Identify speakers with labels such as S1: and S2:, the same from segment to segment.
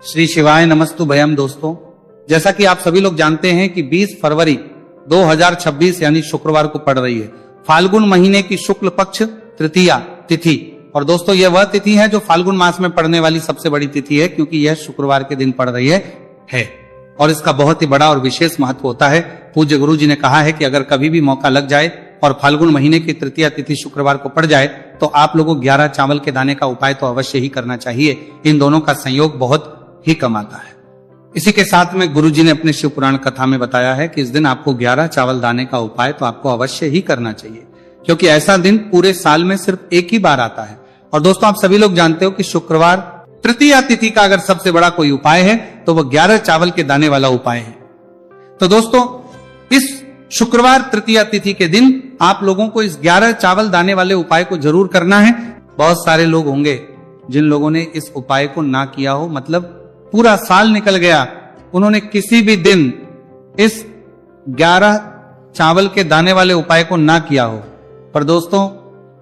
S1: श्री शिवाय नमस्तु भयम। दोस्तों, जैसा कि आप सभी लोग जानते हैं कि 20 फरवरी 2026 यानी शुक्रवार को पड़ रही है फाल्गुन महीने की शुक्ल पक्ष तृतीया तिथि। और दोस्तों, यह वह तिथि है जो फाल्गुन मास में पड़ने वाली सबसे बड़ी तिथि है, क्योंकि यह शुक्रवार के दिन पड़ रही है और इसका बहुत ही बड़ा और विशेष महत्व होता है। पूज्य गुरु जी ने कहा है कि अगर कभी भी मौका लग जाए और फाल्गुन महीने की तृतीया तिथि शुक्रवार को पड़ जाए तो आप लोगों को 11 चावल के दाने का उपाय तो अवश्य ही करना चाहिए। इन दोनों का संयोग बहुत ही कम आता है। इसी के साथ में गुरु जी ने अपने शिव पुराण कथा में बताया है कि इस दिन आपको 11 चावल दाने का उपाय तो आपको अवश्य ही करना चाहिए, क्योंकि ऐसा दिन पूरे साल में सिर्फ एक ही बार आता है। और दोस्तों, आप सभी लोग जानते हो कि शुक्रवार तृतीया तिथि का अगर सबसे बड़ा कोई उपाय है तो वह 11 चावल के दाने वाला उपाय है। तो दोस्तों, इस शुक्रवार तृतीया तिथि के दिन आप लोगों को इस 11 चावल दाने वाले उपाय को जरूर करना है। बहुत सारे लोग होंगे जिन लोगों ने इस उपाय को ना किया हो, मतलब पूरा साल निकल गया, उन्होंने किसी भी दिन इस 11 चावल के दाने वाले उपाय को ना किया हो। पर दोस्तों,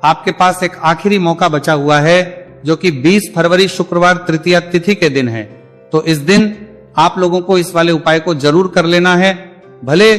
S1: आपके पास एक आखिरी मौका बचा हुआ है, जो कि 20 फरवरी शुक्रवार तृतीया तिथि के दिन है। तो इस दिन आप लोगों को इस वाले उपाय को जरूर कर लेना है। भले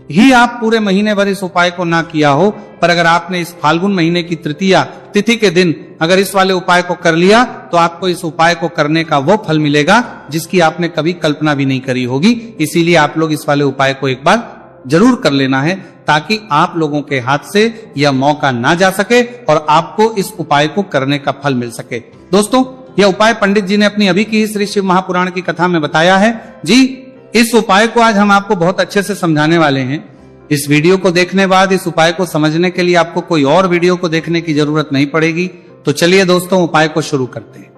S1: ही आप पूरे महीने भर इस उपाय को ना किया हो, पर अगर आपने इस फाल्गुन महीने की तृतीया तिथि के दिन अगर इस वाले उपाय को कर लिया तो आपको इस उपाय को करने का वो फल मिलेगा जिसकी आपने कभी कल्पना भी नहीं करी होगी। इसीलिए आप लोग इस वाले उपाय को एक बार जरूर कर लेना है, ताकि आप लोगों के हाथ से यह मौका ना जा सके और आपको इस उपाय को करने का फल मिल सके। दोस्तों, यह उपाय पंडित जी ने अपनी अभी की श्री शिव महापुराण की कथा में बताया है जी। इस उपाय को आज हम आपको बहुत अच्छे से समझाने वाले हैं। इस वीडियो को देखने बाद इस उपाय को समझने के लिए आपको कोई और वीडियो को देखने की जरूरत नहीं पड़ेगी। तो चलिए दोस्तों, उपाय को शुरू करते हैं।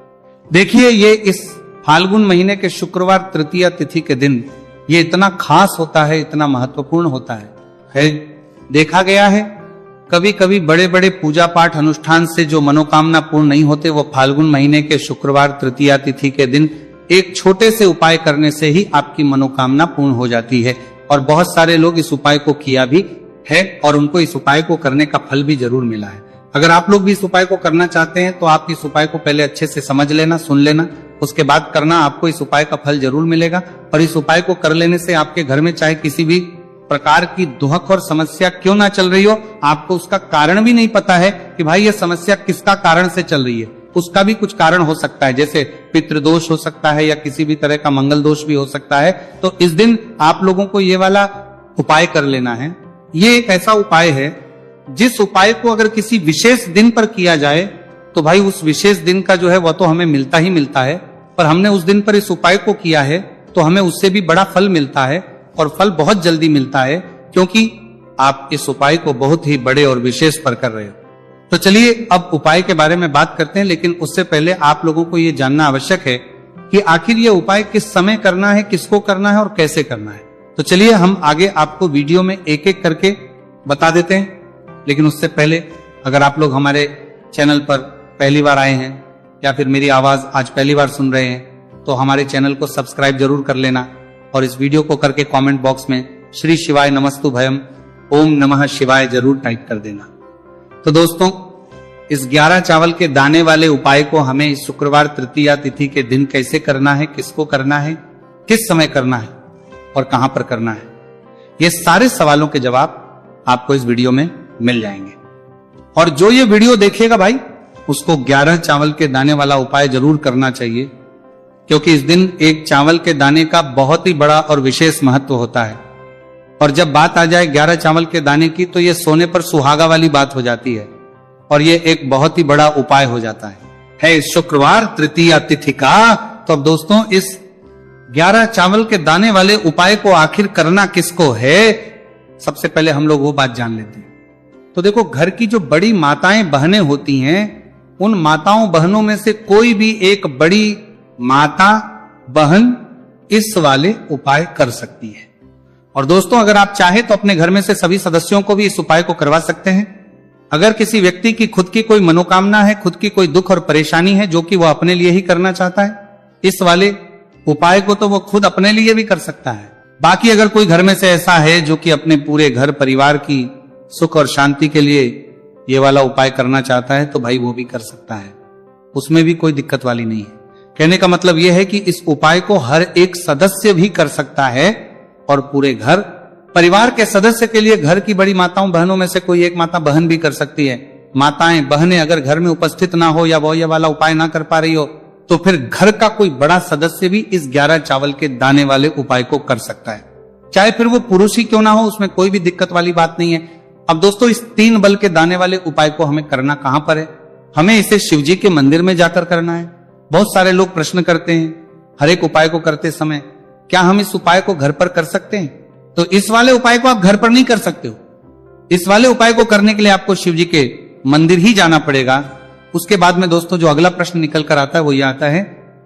S1: देखिए, ये इस फाल्गुन महीने के शुक्रवार तृतीया तिथि के दिन ये इतना खास होता है, इतना महत्वपूर्ण होता है। देखा गया है कभी कभी बड़े बड़े पूजा पाठ अनुष्ठान से जो मनोकामना पूर्ण नहीं होते, वो फाल्गुन महीने के शुक्रवार तृतीया तिथि के दिन एक छोटे से उपाय करने से ही आपकी मनोकामना पूर्ण हो जाती है। और बहुत सारे लोग इस उपाय को किया भी है और उनको इस उपाय को करने का फल भी जरूर मिला है। अगर आप लोग भी इस उपाय को करना चाहते हैं तो आप इस उपाय को पहले अच्छे से समझ लेना, सुन लेना, उसके बाद करना। आपको इस उपाय का फल जरूर मिलेगा। और इस उपाय को कर लेने से आपके घर में चाहे किसी भी प्रकार की दुहक और समस्या क्यों ना चल रही हो, आपको उसका कारण भी नहीं पता है कि भाई ये समस्या किसका कारण से चल रही है, उसका भी कुछ कारण हो सकता है, जैसे पितृदोष हो सकता है या किसी भी तरह का मंगल दोष भी हो सकता है। तो इस दिन आप लोगों को ये वाला उपाय कर लेना है। ये एक ऐसा उपाय है जिस उपाय को अगर किसी विशेष दिन पर किया जाए तो भाई उस विशेष दिन का जो है वह तो हमें मिलता ही मिलता है, पर हमने उस दिन पर इस उपाय को किया है तो हमें उससे भी बड़ा फल मिलता है और फल बहुत जल्दी मिलता है, क्योंकि आप इस उपाय को बहुत ही बड़े और विशेष पर कर रहे हो। तो चलिए अब उपाय के बारे में बात करते हैं, लेकिन उससे पहले आप लोगों को यह जानना आवश्यक है कि आखिर यह उपाय किस समय करना है, किसको करना है और कैसे करना है। तो चलिए हम आगे आपको वीडियो में एक एक करके बता देते हैं। लेकिन उससे पहले अगर आप लोग हमारे चैनल पर पहली बार आए हैं या फिर मेरी आवाज आज पहली बार सुन रहे हैं तो हमारे चैनल को सब्सक्राइब जरूर कर लेना और इस वीडियो को करके कमेंट बॉक्स में श्री शिवाय नमस्तु भयम ओम नमः शिवाय जरूर टाइप कर देना। तो दोस्तों, इस 11 चावल के दाने वाले उपाय को हमें इस शुक्रवार तृतीया तिथि के दिन कैसे करना है, किसको करना है, किस समय करना है और कहां पर करना है, ये सारे सवालों के जवाब आपको इस वीडियो में मिल जाएंगे। और जो ये वीडियो देखेगा भाई उसको 11 चावल के दाने वाला उपाय जरूर करना चाहिए, क्योंकि इस दिन एक चावल के दाने का बहुत ही बड़ा और विशेष महत्व होता है। और जब बात आ जाए 11 चावल के दाने की तो ये सोने पर सुहागा वाली बात हो जाती है और ये एक बहुत ही बड़ा उपाय हो जाता है इस शुक्रवार तृतीया तिथि का। तो अब दोस्तों, इस 11 चावल के दाने वाले उपाय को आखिर करना किसको है, सबसे पहले हम लोग वो बात जान लेते हैं। तो देखो, घर की जो बड़ी माताएं बहनें होती हैं, उन माताओं बहनों में से कोई भी एक बड़ी माता बहन इस वाले उपाय कर सकती है। और दोस्तों, अगर आप चाहे तो अपने घर में से सभी सदस्यों को भी इस उपाय को करवा सकते हैं। अगर किसी व्यक्ति की खुद की कोई मनोकामना है, खुद की कोई दुख और परेशानी है जो कि वह अपने लिए ही करना चाहता है, इस वाले उपाय को तो वो खुद अपने लिए भी कर सकता है। बाकी अगर कोई घर में से ऐसा है जो कि अपने पूरे घर परिवार की सुख और शांति के लिए ये वाला उपाय करना चाहता है तो भाई वो भी कर सकता है, उसमें भी कोई दिक्कत वाली नहीं है। कहने का मतलब यह है कि इस उपाय को हर एक सदस्य भी कर सकता है और पूरे घर परिवार के सदस्य के लिए घर की बड़ी माताओं बहनों में से कोई एक माता बहन भी कर सकती है। माताएं बहनें अगर घर में उपस्थित ना हो या वो ये वाला उपाय ना कर पा रही हो तो फिर घर का कोई बड़ा सदस्य भी इस 11 चावल के दाने वाले उपाय को कर सकता है, चाहे फिर वो पुरुष ही क्यों ना हो, उसमें कोई भी दिक्कत वाली बात नहीं है। अब दोस्तों इस 3 बल के दाने वाले उपाय को हमें करना कहां पर है? हमें इसे शिव जी के मंदिर में जाकर करना है। बहुत सारे लोग प्रश्न करते हैं हर एक उपाय को करते समय, क्या हम इस उपाय को घर पर कर सकते हैं? तो इस वाले उपाय को आप घर पर नहीं कर सकते हो। इस वाले उपाय को करने के लिए आपको शिव जी के मंदिर ही जाना पड़ेगा। उसके बाद में दोस्तों जो अगला प्रश्न निकल कर आता है वो ये आता है,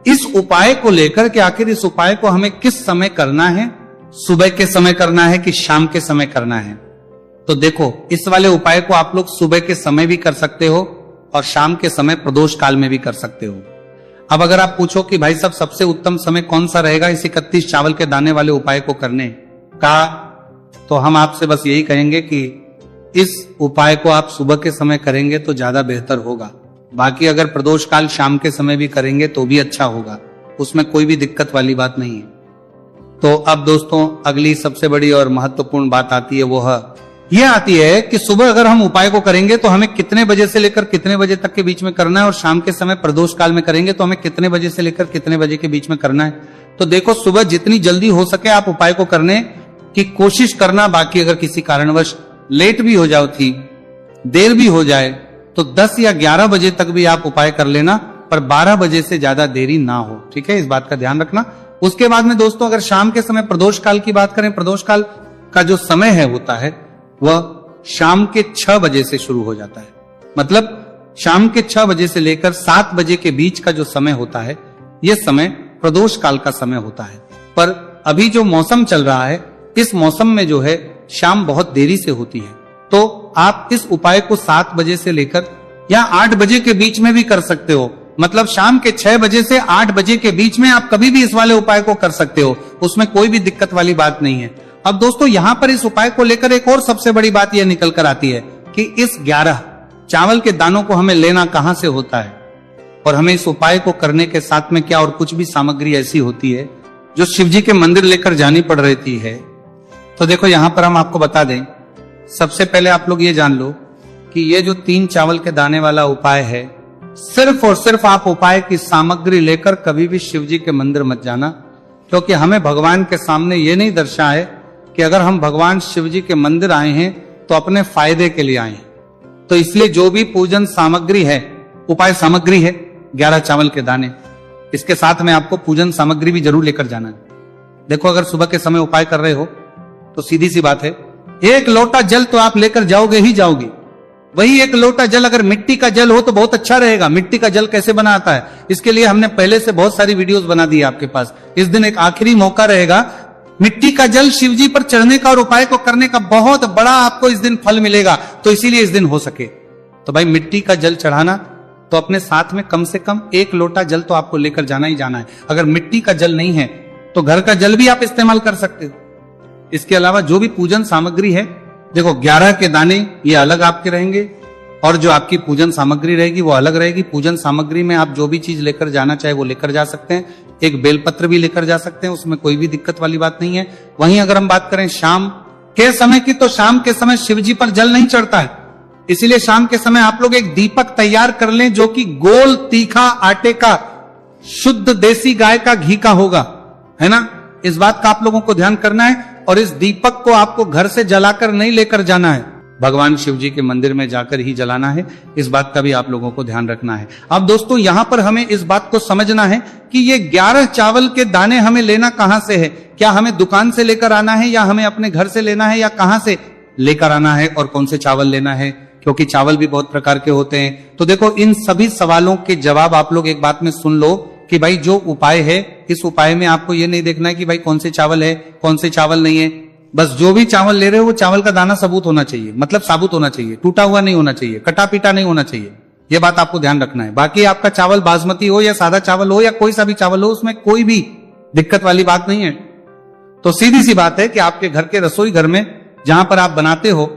S1: इस उपाय को लेकर के आखिर इस उपाय को हमें किस समय करना है? सुबह के समय करना है कि शाम के समय करना है? तो देखो इस वाले उपाय को आप लोग सुबह के समय भी कर सकते हो और शाम के समय प्रदोष काल में भी कर सकते हो। अब अगर आप पूछो कि भाई साहब सबसे उत्तम समय कौन सा रहेगा इस 31 चावल के दाने वाले उपाय को करने का, तो हम आपसे बस यही कहेंगे कि इस उपाय को आप सुबह के समय करेंगे तो ज्यादा बेहतर होगा। बाकी अगर प्रदोष काल शाम के समय भी करेंगे तो भी अच्छा होगा, उसमें कोई भी दिक्कत वाली बात नहीं है। तो अब दोस्तों अगली सबसे बड़ी और महत्वपूर्ण बात आती है, वो यह आती है कि सुबह अगर हम उपाय को करेंगे तो हमें कितने बजे से लेकर कितने बजे तक के बीच में करना है, और शाम के समय प्रदोष काल में करेंगे तो हमें कितने बजे से लेकर कितने बजे के बीच में करना है। तो देखो सुबह जितनी जल्दी हो सके आप उपाय को करने की कोशिश करना। बाकी अगर किसी कारणवश लेट भी हो जाओ थी, देर भी हो जाए तो 10 या 11 बजे तक भी आप उपाय कर लेना, पर 12 बजे से ज्यादा देरी ना हो, ठीक है, इस बात का ध्यान रखना। उसके बाद में दोस्तों अगर शाम के समय प्रदोष काल की बात करें, प्रदोष काल का जो समय है होता है वह शाम के 6 बजे से शुरू हो जाता है। मतलब शाम के 6 बजे से लेकर 7 बजे के बीच का जो समय होता है यह समय प्रदोष काल का समय होता है। पर अभी जो मौसम चल रहा है इस मौसम में जो है शाम बहुत देरी से होती है, तो आप इस उपाय को 7 बजे से लेकर या 8 बजे के बीच में भी कर सकते हो। मतलब शाम के 6 बजे से 8 बजे के बीच में आप कभी भी इस वाले उपाय को कर सकते हो, उसमें कोई भी दिक्कत वाली बात नहीं है। अब दोस्तों यहां पर इस उपाय को लेकर एक और सबसे बड़ी बात यह निकल कर आती है कि इस 11 चावल के दानों को हमें लेना कहां से होता है, और हमें इस उपाय को करने के साथ में क्या और कुछ भी सामग्री ऐसी होती है जो शिव जी के मंदिर लेकर जानी पड़ रही है। तो देखो यहां पर हम आपको बता दें, सबसे पहले आप लोग ये जान लो कि ये जो 3 चावल के दाने वाला उपाय है, सिर्फ और सिर्फ आप उपाय की सामग्री लेकर कभी भी शिव जी के मंदिर मत जाना, क्योंकि हमें भगवान के सामने ये नहीं दर्शा है कि अगर हम भगवान शिव जी के मंदिर आए हैं तो अपने फायदे के लिए आए हैं। तो इसलिए जो भी पूजन सामग्री है, उपाय सामग्री है 11 चावल के दाने, इसके साथ में आपको पूजन सामग्री भी जरूर लेकर जाना है। देखो अगर सुबह के समय उपाय कर रहे हो तो सीधी सी बात है, 1 लोटा जल तो आप लेकर जाओगे ही जाओगे। वही 1 लोटा जल अगर मिट्टी का जल हो तो बहुत अच्छा रहेगा। मिट्टी का जल कैसे बनाता है इसके लिए हमने पहले से बहुत सारी वीडियोस बना दी है आपके पास। इस दिन एक आखिरी मौका रहेगा, मिट्टी का जल शिव जी पर चढ़ने का और उपाय को करने का बहुत बड़ा आपको इस दिन फल मिलेगा। तो इसीलिए इस दिन हो सके तो भाई मिट्टी का जल चढ़ाना, तो अपने साथ में कम से कम 1 लोटा जल तो आपको लेकर जाना ही जाना है। अगर मिट्टी का जल नहीं है तो घर का जल भी आप इस्तेमाल कर सकते हो। इसके अलावा जो भी पूजन सामग्री है, देखो 11 के दाने ये अलग आपके रहेंगे और जो आपकी पूजन सामग्री रहेगी वो अलग रहेगी। पूजन सामग्री में आप जो भी चीज लेकर जाना चाहे वो लेकर जा सकते हैं। एक बेलपत्र भी लेकर जा सकते हैं, उसमें कोई भी दिक्कत वाली बात नहीं है। वहीं अगर हम बात करें शाम के समय की, तो शाम के समय शिव जी पर जल नहीं चढ़ता है, इसीलिए शाम के समय आप लोग एक दीपक तैयार कर लें जो कि गोल तीखा आटे का शुद्ध देसी गाय का घी का होगा, है ना। इस बात का आप लोगों को ध्यान करना है। और इस दीपक को आपको घर से जलाकर नहीं लेकर जाना है, भगवान शिव जी के मंदिर में जाकर ही जलाना है। इस बात का भी आप लोगों को ध्यान रखना है। अब दोस्तों यहां पर हमें इस बात को समझना है कि ये 11 चावल के दाने हमें लेना कहां से है। क्या हमें दुकान से लेकर आना है या हमें अपने घर से लेना है या कहां से लेकर आना है और कौन से चावल लेना है, क्योंकि चावल भी बहुत प्रकार के होते हैं। तो देखो इन सभी सवालों के जवाब आप लोग एक बात में सुन लो कि भाई जो उपाय है, इस उपाय में आपको ये नहीं देखना है कि भाई कौन से चावल है कौन से चावल नहीं है। बस जो भी चावल ले रहे हो वो चावल का दाना सबूत होना चाहिए, मतलब साबुत होना चाहिए, टूटा हुआ नहीं होना चाहिए, कटा पीटा नहीं होना चाहिए। ये बात आपको ध्यान रखना है। बाकी आपका चावल बासमती हो या सादा चावल हो या कोई सा भी चावल हो, उसमें कोई भी दिक्कत वाली बात नहीं है। तो सीधी सी बात है कि आपके घर के रसोई घर में जहां पर आप बनाते हो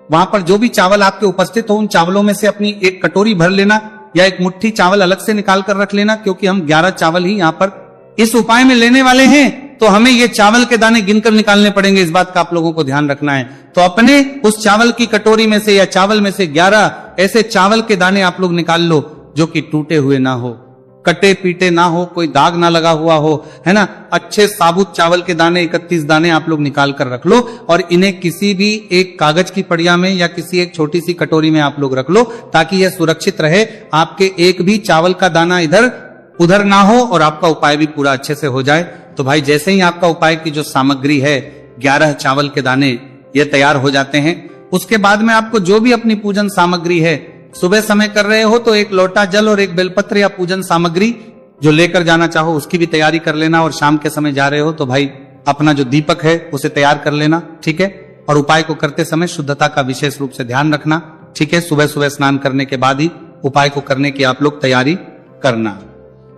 S1: वहां पर जो भी चावल आपके उपस्थित हो, उन चावलों में से अपनी एक कटोरी भर लेना या एक मुट्ठी चावल अलग से निकाल कर रख लेना, क्योंकि हम 11 चावल ही यहां पर इस उपाय में लेने वाले हैं, तो हमें ये चावल के दाने गिनकर निकालने पड़ेंगे। इस बात का आप लोगों को ध्यान रखना है। तो अपने उस चावल की कटोरी में से या चावल में से 11 ऐसे चावल के दाने आप लोग निकाल लो जो कि टूटे हुए ना हो, कटे पीटे ना हो, कोई दाग ना लगा हुआ हो, है ना। अच्छे साबुत चावल के दाने 31 दाने आप लोग निकाल कर रख लो और इन्हें किसी भी एक कागज की पड़िया में या किसी एक छोटी सी कटोरी में आप लोग रख लो, ताकि यह सुरक्षित रहे, आपके एक भी चावल का दाना इधर उधर ना हो और आपका उपाय भी पूरा अच्छे से हो जाए। तो भाई जैसे ही आपका उपाय की जो सामग्री है 11 चावल के दाने ये तैयार हो जाते हैं, उसके बाद में आपको जो भी अपनी पूजन सामग्री है, सुबह समय कर रहे हो तो एक लोटा जल और एक बेलपत्र या पूजन सामग्री जो लेकर जाना चाहो उसकी भी तैयारी कर लेना, और शाम के समय जा रहे हो तो भाई अपना जो दीपक है उसे तैयार कर लेना, ठीक है। और उपाय को करते समय शुद्धता का विशेष रूप से ध्यान रखना, ठीक है। सुबह सुबह स्नान करने के बाद ही उपाय को करने की आप लोग तैयारी करना।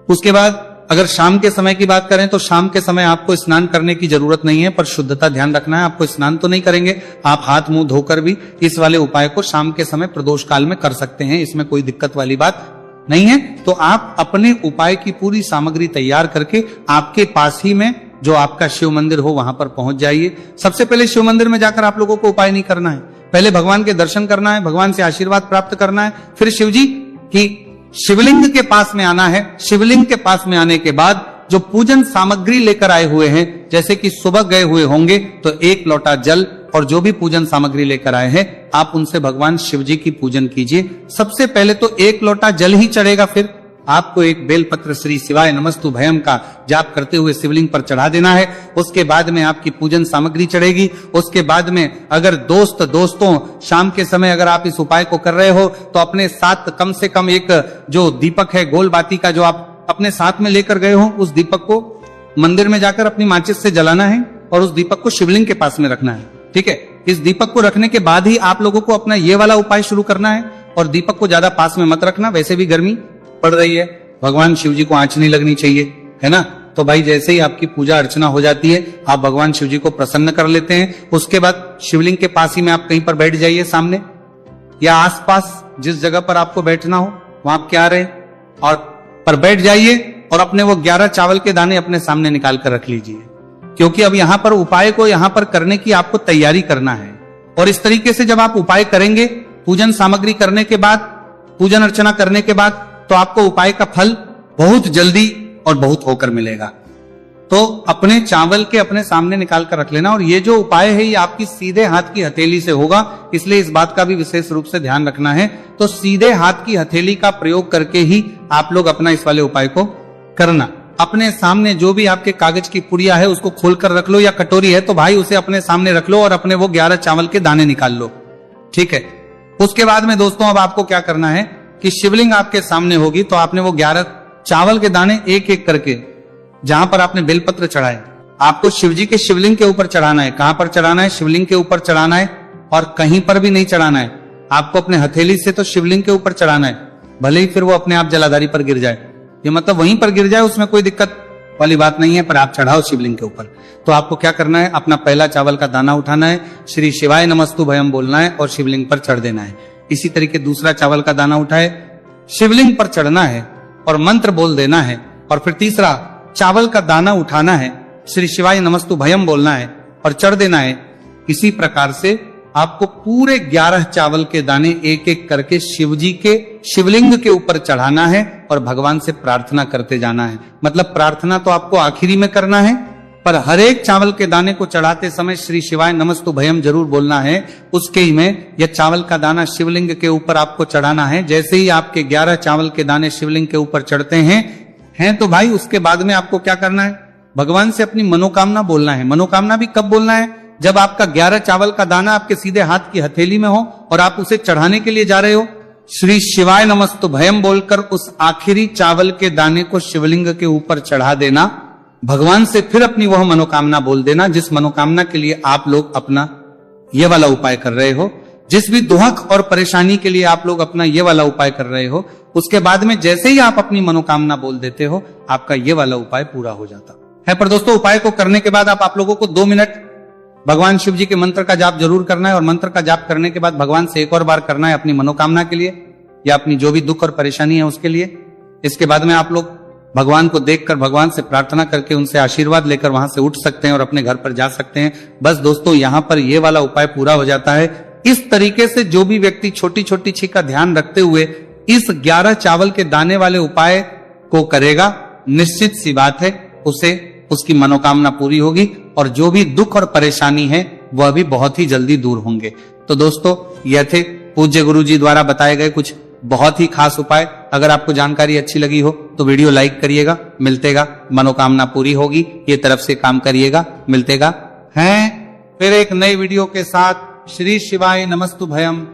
S1: उसके बाद अगर शाम के समय की बात करें तो शाम के समय आपको स्नान करने की जरूरत नहीं है, पर शुद्धता ध्यान रखना है। आपको स्नान तो नहीं करेंगे, आप हाथ मुंह धोकर भी इस वाले उपाय को शाम के समय प्रदोष काल में कर सकते हैं, इसमें कोई दिक्कत वाली बात नहीं है। तो आप अपने उपाय की पूरी सामग्री तैयार करके आपके पास ही में जो आपका शिव मंदिर हो वहां पर पहुंच जाइए। सबसे पहले शिव मंदिर में जाकर आप लोगों को उपाय नहीं करना है, पहले भगवान के दर्शन करना है, भगवान से आशीर्वाद प्राप्त करना है, फिर शिव जी की शिवलिंग के पास में आना है। शिवलिंग के पास में आने के बाद जो पूजन सामग्री लेकर आए हुए हैं, जैसे कि सुबह गए हुए होंगे तो एक लोटा जल और जो भी पूजन सामग्री लेकर आए हैं आप उनसे भगवान शिव जी की पूजन कीजिए। सबसे पहले तो एक लोटा जल ही चढ़ेगा, फिर आपको एक बेलपत्र श्री शिवाय नमस्तु भयम का जाप करते हुए शिवलिंग पर चढ़ा देना है। उसके बाद में आपकी पूजन सामग्री चढ़ेगी। उसके बाद में अगर दोस्तों शाम के समय अगर आप इस उपाय को कर रहे हो तो अपने साथ कम से कम एक जो दीपक है गोल बाती का जो आप अपने साथ में लेकर गए हो, उस दीपक को मंदिर में जाकर अपनी माचिस से जलाना है और उस दीपक को शिवलिंग के पास में रखना है, ठीक है। इस दीपक को रखने के बाद ही आप लोगों को अपना ये वाला उपाय शुरू करना है, और दीपक को ज्यादा पास में मत रखना, वैसे भी गर्मी पड़ रही है, भगवान शिव जी को आंच नहीं लगनी चाहिए, है ना। तो भाई जैसे ही आपकी पूजा अर्चना हो जाती है आप भगवान शिव जी को प्रसन्न कर लेते हैं। उसके बाद शिवलिंग के पास ही में आप कहीं पर बैठ जाइए, सामने या आसपास जिस जगह पर आपको बैठना हो वहां आप क्या रहे और पर बैठ जाइए और अपने वो 11 चावल के दाने अपने सामने निकाल कर रख लीजिए, क्योंकि अब यहां पर उपाय को यहां पर करने की आपको तैयारी करना है। और इस तरीके से जब आप उपाय करेंगे, पूजन सामग्री करने के बाद, पूजन अर्चना करने के बाद, तो आपको उपाय का फल बहुत जल्दी और बहुत होकर मिलेगा। तो अपने चावल के अपने सामने निकाल कर रख लेना। और ये जो उपाय है ये आपकी सीधे हाथ की हथेली से होगा, इसलिए इस बात का भी विशेष रूप से ध्यान रखना है। तो सीधे हाथ की हथेली का प्रयोग करके ही आप लोग अपना इस वाले उपाय को करना। अपने सामने जो भी आपके कागज की पुड़िया है उसको खोलकर रख लो, या कटोरी है तो भाई उसे अपने सामने रख लो और अपने वो 11 चावल के दाने निकाल लो, ठीक है। उसके बाद में दोस्तों अब आपको क्या करना है कि शिवलिंग आपके सामने होगी, तो आपने वो 11 चावल के दाने एक एक करके जहां पर आपने बेलपत्र चढ़ाए आपको शिवजी के शिवलिंग के ऊपर चढ़ाना है। कहां पर चढ़ाना है? शिवलिंग के ऊपर चढ़ाना है, और कहीं पर भी नहीं चढ़ाना है। आपको अपने हथेली से तो शिवलिंग के ऊपर चढ़ाना है, भले ही फिर वो अपने आप जलाधारी पर गिर जाए, ये मतलब वहीं पर गिर जाए उसमें कोई दिक्कत वाली बात नहीं है, पर आप चढ़ाओ शिवलिंग के ऊपर। तो आपको क्या करना है, अपना पहला चावल का दाना उठाना है, श्री शिवाय नमस्तु भयम बोलना है और शिवलिंग पर चढ़ देना है। इसी तरीके दूसरा चावल का दाना उठाए, शिवलिंग पर चढ़ना है और मंत्र बोल देना है, और फिर तीसरा चावल का दाना उठाना है, श्री शिवाय नमस्तु भयम बोलना है और चढ़ देना है। इसी प्रकार से आपको पूरे 11 चावल के दाने एक एक करके शिवजी के शिवलिंग के ऊपर चढ़ाना है और भगवान से प्रार्थना करते जाना है। मतलब प्रार्थना तो आपको आखिरी में करना है, पर हर एक चावल के दाने को चढ़ाते समय श्री शिवाय नमस्तु भयम जरूर बोलना है। उसके ही में यह चावल का दाना शिवलिंग के ऊपर आपको चढ़ाना है। जैसे ही आपके 11 चावल के दाने शिवलिंग के ऊपर चढ़ते हैं तो भाई उसके बाद में आपको क्या करना है, भगवान से अपनी मनोकामना बोलना है। मनोकामना भी कब बोलना है? जब आपका 11 चावल का दाना आपके सीधे हाथ की हथेली में हो और आप उसे चढ़ाने के लिए जा रहे हो, श्री शिवाय नमस्तु भयम बोलकर उस आखिरी चावल के दाने को शिवलिंग के ऊपर चढ़ा देना। भगवान से फिर अपनी वह मनोकामना बोल देना जिस मनोकामना के लिए आप लोग अपना ये वाला उपाय कर रहे हो, जिस भी दुहक और परेशानी के लिए आप लोग अपना ये वाला उपाय कर रहे हो। उसके बाद में जैसे ही आप अपनी मनोकामना बोल देते हो, आपका ये वाला उपाय पूरा हो जाता है। पर दोस्तों उपाय को करने के बाद आप लोगों को 2 मिनट भगवान शिव जी के मंत्र का जाप जरूर करना है, और मंत्र का जाप करने के बाद भगवान से एक और बार करना है अपनी मनोकामना के लिए। या अपनी जो भी दुख और परेशानी है उसके लिए। इसके बाद में आप लोग भगवान को देखकर, भगवान से प्रार्थना करके, उनसे आशीर्वाद लेकर वहां से उठ सकते हैं और अपने घर पर जा सकते हैं। बस दोस्तों, यहाँ पर ये वाला उपाय पूरा हो जाता है। इस तरीके से जो भी व्यक्ति छोटी छोटी चीज का ध्यान रखते हुए इस 11 चावल के दाने वाले उपाय को करेगा, निश्चित सी बात है उसे उसकी मनोकामना पूरी होगी और जो भी दुख और परेशानी है वह भी बहुत ही जल्दी दूर होंगे। तो दोस्तों, यह थे पूज्य गुरु जी द्वारा बताए गए कुछ बहुत ही खास उपाय। अगर आपको जानकारी अच्छी लगी हो तो वीडियो लाइक करिएगा, मिलतेगा, मनोकामना पूरी होगी, ये तरफ से काम करिएगा, मिलतेगा हैं फिर एक नई वीडियो के साथ। श्री शिवाय नमस्तु भयम।